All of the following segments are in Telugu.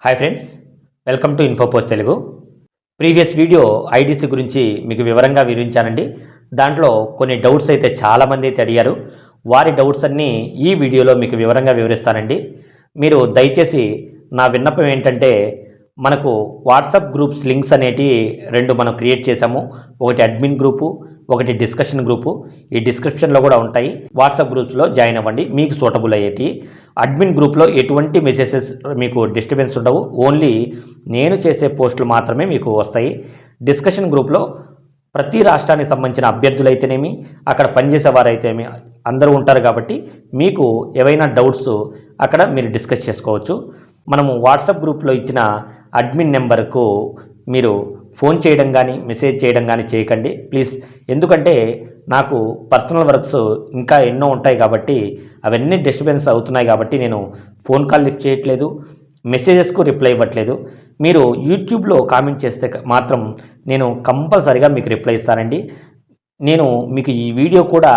Hi friends, welcome to Infopost Telugu. Previous video IDC గురించి మీకు వివరంగా వివరించానండి. దాంట్లో కొన్ని డౌట్స్ అయితే చాలామంది అయితే అడిగారు. వారి డౌట్స్ అన్నీ ఈ వీడియోలో మీకు వివరంగా వివరిస్తానండి. మీరు దయచేసి నా విన్నపం ఏంటంటే, మనకు వాట్సాప్ గ్రూప్స్ లింక్స్ అనేటి రెండు మనం క్రియేట్ చేశాము. ఒకటి అడ్మిన్ గ్రూపు, ఒకటి డిస్కషన్ గ్రూపు. ఈ డిస్క్రిప్షన్లో కూడా ఉంటాయి. వాట్సాప్ గ్రూప్స్లో జాయిన్ అవ్వండి, మీకు సూటబుల్ అయ్యేటి. అడ్మిన్ గ్రూప్లో ఎటువంటి మెసేజెస్ మీకు డిస్టర్బెన్స్ ఉండవు. ఓన్లీ నేను చేసే పోస్టులు మాత్రమే మీకు వస్తాయి. డిస్కషన్ గ్రూప్లో ప్రతి రాష్ట్రానికి సంబంధించిన అభ్యర్థులైతేనేమి, అక్కడ పనిచేసేవారైతేనేమి అందరూ ఉంటారు. కాబట్టి మీకు ఏవైనా డౌట్స్ అక్కడ మీరు డిస్కస్ చేసుకోవచ్చు. మనము వాట్సాప్ గ్రూప్లో ఇచ్చిన అడ్మిన్ నెంబర్కు మీరు ఫోన్ చేయడం కానీ మెసేజ్ చేయడం కానీ చేయకండి ప్లీజ్. ఎందుకంటే నాకు పర్సనల్ వర్క్స్ ఇంకా ఎన్నో ఉంటాయి కాబట్టి అవన్నీ డిస్టర్బెన్స్ అవుతున్నాయి. కాబట్టి నేను ఫోన్ కాల్ లిఫ్ట్ చేయట్లేదు, మెసేజెస్కు రిప్లై ఇవ్వట్లేదు. మీరు యూట్యూబ్లో కామెంట్ చేస్తే మాత్రం నేను కంపల్సరీగా మీకు రిప్లై ఇస్తానండి. నేను మీకు ఈ వీడియో కూడా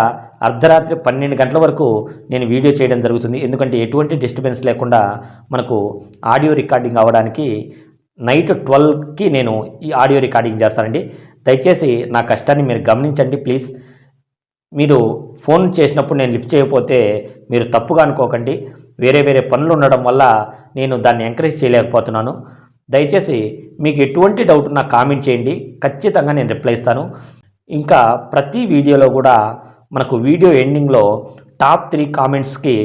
అర్ధరాత్రి 12 గంటల వరకు నేను వీడియో చేయడం జరుగుతుంది. ఎందుకంటే ఎటువంటి డిస్టర్బెన్స్ లేకుండా మనకు ఆడియో రికార్డింగ్ అవ్వడానికి నైట్ 12కి నేను ఈ ఆడియో రికార్డింగ్ చేస్తానండి. దయచేసి నా కష్టాన్ని మీరు గమనించండి ప్లీజ్. మీరు ఫోన్ చేసినప్పుడు నేను లిఫ్ట్ చేయకపోతే మీరు తప్పుగా అనుకోకండి. వేరే పనులు ఉండడం వల్ల నేను దాన్ని ఎంకరేజ్ చేయలేకపోతున్నాను. దయచేసి మీకు ఎటువంటి డౌట్ ఉన్నా కామెంట్ చేయండి, ఖచ్చితంగా నేను రిప్లై ఇస్తాను. ఇంకా ప్రతి వీడియోలో కూడా మనకు వీడియో ఎండింగ్లో టాప్ 3 కామెంట్స్కి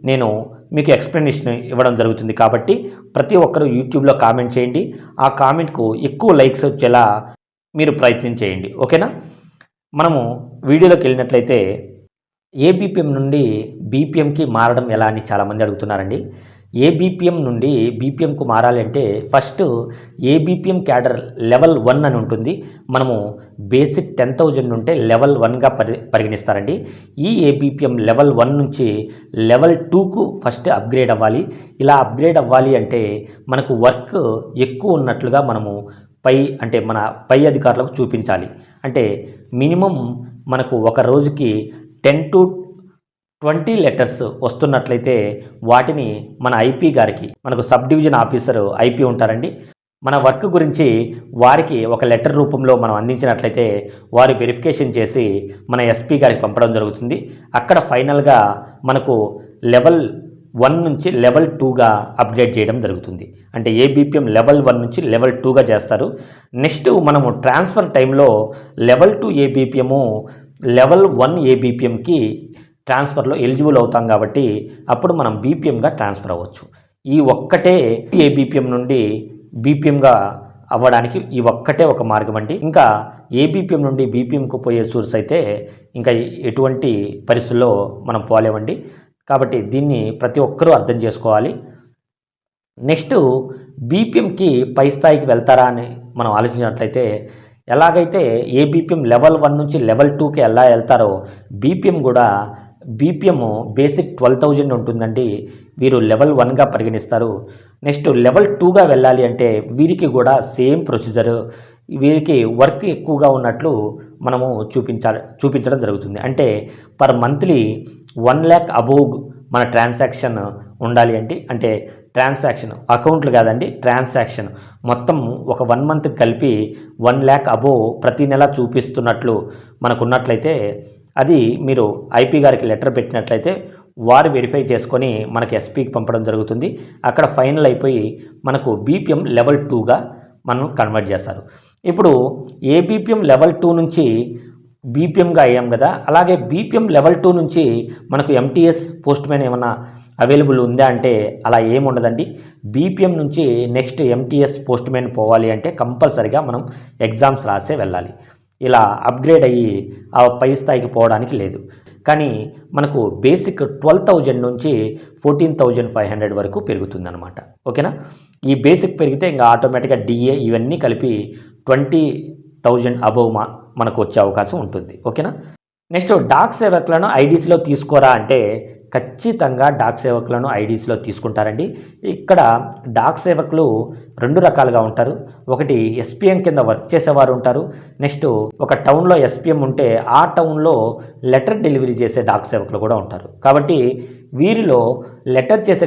నేను మీకు ఎక్స్ప్లెనేషన్ ఇవ్వడం జరుగుతుంది. కాబట్టి ప్రతి ఒక్కరూ యూట్యూబ్లో కామెంట్ చేయండి. ఆ కామెంట్కు ఎక్కువ లైక్స్ వచ్చేలా మీరు ప్రయత్నం చేయండి, ఓకేనా? మనము వీడియోలోకి వెళ్ళినట్లయితే ఏబిపిఎం నుండి బీపీఎంకి మారడం ఎలా అని చాలామంది అడుగుతున్నారండి. ఏబిపిఎం నుండి బీపీఎంకు మారాలంటే ఫస్ట్ ఏబిపిఎం క్యాడర్ లెవెల్ 1 అని ఉంటుంది. మనము బేసిక్ 10,000 ఉంటే లెవెల్ 1గా పరిగణిస్తారండి. ఈ ఏబిపిఎం లెవెల్ 1 నుంచి లెవెల్ 2కు ఫస్ట్ అప్గ్రేడ్ అవ్వాలి. ఇలా అప్గ్రేడ్ అవ్వాలి అంటే మనకు వర్క్ ఎక్కువ ఉన్నట్లుగా మనము మన పై అధికారులకు చూపించాలి. అంటే మినిమం మనకు ఒక రోజుకి 10 to 20 లెటర్స్ వస్తున్నట్లయితే వాటిని మన ఐపీ గారికి, మనకు సబ్ డివిజన్ ఆఫీసర్ ఐపీ ఉంటారండి, మన వర్క్ గురించి వారికి ఒక లెటర్ రూపంలో మనం అందించినట్లయితే వారు వెరిఫికేషన్ చేసి మన ఎస్పీ గారికి పంపడం జరుగుతుంది. అక్కడ ఫైనల్గా మనకు లెవెల్ 1 నుంచి లెవెల్ 2గా అప్గ్రేడ్ చేయడం జరుగుతుంది. అంటే ఏబిపిఎం లెవెల్ 1 నుంచి లెవెల్ 2గా చేస్తారు. నెక్స్ట్ మనము ట్రాన్స్ఫర్ టైంలో లెవెల్ 2 ఏబిపిఎము లెవెల్ 1 ఏబిపిఎంకి ట్రాన్స్ఫర్లో ఎలిజిబుల్ అవుతాం. కాబట్టి అప్పుడు మనం బీపీఎంగా ట్రాన్స్ఫర్ అవ్వచ్చు. ఈ ఒక్కటే ఏబిపిఎం నుండి బీపీఎంగా అవ్వడానికి ఈ ఒక్కటే ఒక మార్గం అండి. ఇంకా ఏబిపిఎం నుండి బీపీఎంకు పోయే సోర్స్ అయితే ఇంకా ఎటువంటి పరిస్థితుల్లో మనం పోలేమండి. కాబట్టి దీన్ని ప్రతి ఒక్కరూ అర్థం చేసుకోవాలి. నెక్స్ట్ బీపీఎంకి పై స్థాయికి వెళ్తారా అని మనం ఆలోచించినట్లయితే, ఎలాగైతే ఏబిపిఎం లెవెల్ 1 నుంచి లెవెల్ 2కి ఎలా వెళ్తారో బీపీఎం కూడా బీపీఎం బేసిక్ 12,000 ఉంటుందండి. వీరు లెవెల్ 1గా పరిగణిస్తారు. నెక్స్ట్ లెవెల్ 2గా వెళ్ళాలి అంటే వీరికి కూడా సేమ్ ప్రొసీజర్. వీరికి వర్క్ ఎక్కువగా ఉన్నట్లు మనము చూపించడం జరుగుతుంది. అంటే పర్ మంత్లీ 1 lakh అబోవ్ మన ట్రాన్సాక్షన్ ఉండాలి అంటే ట్రాన్సాక్షన్ అకౌంట్లు కాదండి, ట్రాన్సాక్షన్ మొత్తం ఒక 1 మంత్కి కలిపి 1 lakh అబోవ్ ప్రతి నెల చూపిస్తున్నట్లు మనకున్నట్లయితే అది మీరు ఐపీ గారికి లెటర్ పెట్టినట్లయితే వారు వెరిఫై చేసుకొని మనకి ఎస్పీకి పంపడం జరుగుతుంది. అక్కడ ఫైనల్ అయిపోయి మనకు బీపీఎం లెవెల్ 2గా మనం కన్వర్ట్ చేస్తారు. ఇప్పుడు ఏబిపిఎం లెవెల్ 2 నుంచి బీపీఎంగా అయ్యాం కదా, అలాగే బీపీఎం లెవెల్ 2 నుంచి మనకు ఎంటీఎస్ పోస్ట్ మ్యాన్ ఏమన్నా అవైలబుల్ ఉందా అంటే అలా ఏముండదండి. బీపీఎం నుంచి నెక్స్ట్ ఎంటీఎస్ పోస్ట్ మ్యాన్ పోవాలి అంటే కంపల్సరిగా మనం ఎగ్జామ్స్ రాసే వెళ్ళాలి. ఇలా అప్గ్రేడ్ అయ్యి ఆ పై స్థాయికి పోవడానికి లేదు. కానీ మనకు బేసిక్ 12,000 నుంచి 14,500 వరకు పెరుగుతుందన్నమాట, ఓకేనా? ఈ బేసిక్ పెరిగితే ఇంకా ఆటోమేటిక్గా డిఏ ఇవన్నీ కలిపి 20,000 అబోవ్ మనకు వచ్చే అవకాశం ఉంటుంది, ఓకేనా? నెక్స్ట్ డాక్ సేవకులను ఐడీసీలో తీసుకోరా అంటే ఖచ్చితంగా డాక్ సేవకులను ఐడీసీలో తీసుకుంటారండి. ఇక్కడ డాక్ సేవకులు 2 రకాలుగా ఉంటారు. ఒకటి ఎస్పీఎం కింద వర్క్ చేసేవారు ఉంటారు. నెక్స్ట్ ఒక టౌన్లో ఎస్పీఎం ఉంటే ఆ టౌన్లో లెటర్ డెలివరీ చేసే డాక్ సేవకులు కూడా ఉంటారు. కాబట్టి వీరిలో లెటర్ చేసే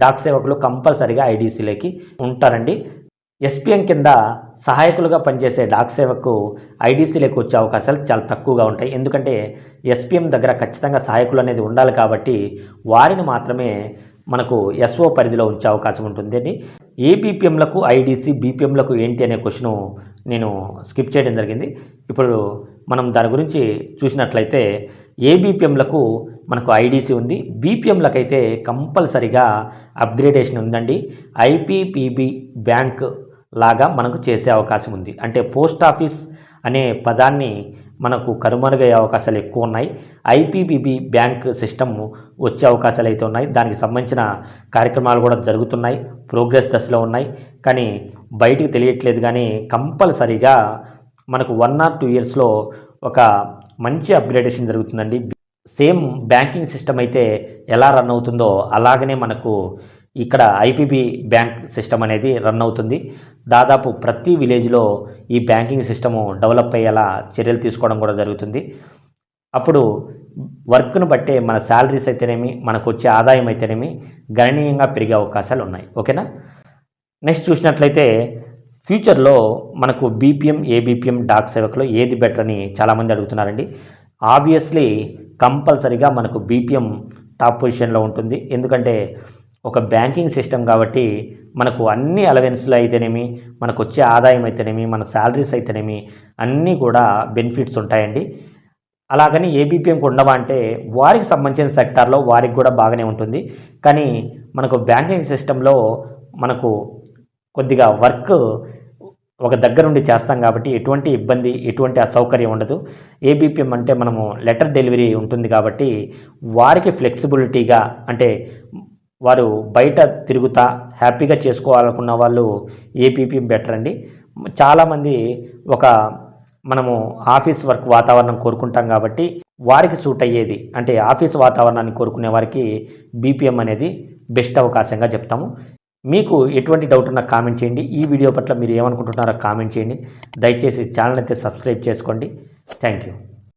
డాక్ సేవకులు కంపల్సరీగా ఐడీసీలోకి ఉంటారండి. ఎస్పీఎం కింద సహాయకులుగా పనిచేసే డాక్ సేవకు ఐడీసీలోకి వచ్చే అవకాశాలు చాలా తక్కువగా ఉంటాయి. ఎందుకంటే ఎస్పీఎం దగ్గర ఖచ్చితంగా సహాయకులు అనేది ఉండాలి కాబట్టి వారిని మాత్రమే మనకు ఎస్ఓ పరిధిలో ఉంచే అవకాశం ఉంటుందండి. ఏబీపీఎంలకు ఐడీసీ, బీపీఎంలకు ఏంటి అనే క్వశ్చను నేను స్కిప్ చేయడం జరిగింది. ఇప్పుడు మనం దాని గురించి చూసినట్లయితే ఏబీపీఎంలకు మనకు ఐడీసీ ఉంది, బీపీఎంలకు అయితే కంపల్సరిగా అప్గ్రేడేషన్ ఉందండి. ఐపీపీబీ బ్యాంక్ లాగా మనకు చేసే అవకాశం ఉంది. అంటే పోస్ట్ ఆఫీస్ అనే పదాన్ని మనకు కనుమరుగయ్యే అవకాశాలు ఎక్కువ ఉన్నాయి. ఐపీపీబీ బ్యాంక్ సిస్టమ్ వచ్చే అవకాశాలు అయితే ఉన్నాయి. దానికి సంబంధించిన కార్యక్రమాలు కూడా జరుగుతున్నాయి, ప్రోగ్రెస్ దశలో ఉన్నాయి, కానీ బయటికి తెలియట్లేదు. కానీ కంపల్సరీగా మనకు 1 or 2 ఇయర్స్లో ఒక మంచి అప్గ్రేడేషన్ జరుగుతుందండి. సేమ్ బ్యాంకింగ్ సిస్టమ్ అయితే ఎలా రన్ అవుతుందో అలాగనే మనకు ఇక్కడ ఐపీబీ బ్యాంక్ సిస్టమ్ అనేది రన్ అవుతుంది. దాదాపు ప్రతి విలేజ్లో ఈ బ్యాంకింగ్ సిస్టము డెవలప్ అయ్యేలా చర్యలు తీసుకోవడం కూడా జరుగుతుంది. అప్పుడు వర్క్ను బట్టే మన శాలరీస్ అయితేనేమి, మనకు వచ్చే ఆదాయం అయితేనేమి గణనీయంగా పెరిగే అవకాశాలు ఉన్నాయి. ఓకేనా. నెక్స్ట్ చూసినట్లయితే ఫ్యూచర్లో మనకు బీపీఎం, ఏబీపీఎం డాక్ సేవకులో ఏది బెటర్ అని చాలామంది అడుగుతున్నారండి. ఆబ్వియస్లీ కంపల్సరీగా మనకు బీపీఎం టాప్ పొజిషన్లో ఉంటుంది. ఎందుకంటే ఒక బ్యాంకింగ్ సిస్టమ్ కాబట్టి మనకు అన్ని అలవెన్స్లు అయితేనేమి, మనకు వచ్చే ఆదాయం అయితేనేమి, మన శాలరీస్ అయితేనేమి అన్నీ కూడా బెనిఫిట్స్ ఉంటాయండి. అలాగని ఏబీపీఎంకి ఉండవా అంటే వారికి సంబంధించిన సెక్టార్లో వారికి కూడా బాగానే ఉంటుంది. కానీ మనకు బ్యాంకింగ్ సిస్టంలో మనకు కొద్దిగా వర్క్ ఒక దగ్గర నుండి చేస్తాం కాబట్టి ఎటువంటి ఇబ్బంది, ఎటువంటి అసౌకర్యం ఉండదు. ఏబీపీఎం అంటే మనము లెటర్ డెలివరీ ఉంటుంది కాబట్టి వారికి ఫ్లెక్సిబిలిటీగా, అంటే వారు బయట తిరుగుతా హ్యాపీగా చేసుకోవాలనుకున్న వాళ్ళు ఏబీపీఎం బెటర్ అండి. చాలామంది మనము ఆఫీస్ వర్క్ వాతావరణం కోరుకుంటాం కాబట్టి వారికి సూట్ అయ్యేది, అంటే ఆఫీస్ వాతావరణాన్ని కోరుకునే వారికి బీపీఎం అనేది బెస్ట్ అవకాశంగా చెప్తాము. మీకు ఎటువంటి డౌట్ ఉన్నా కామెంట్ చేయండి. ఈ వీడియో పట్ల మీరు ఏమనుకుంటున్నారో కామెంట్ చేయండి. దయచేసి ఛానల్ అయితే సబ్స్క్రైబ్ చేసుకోండి. Thank you.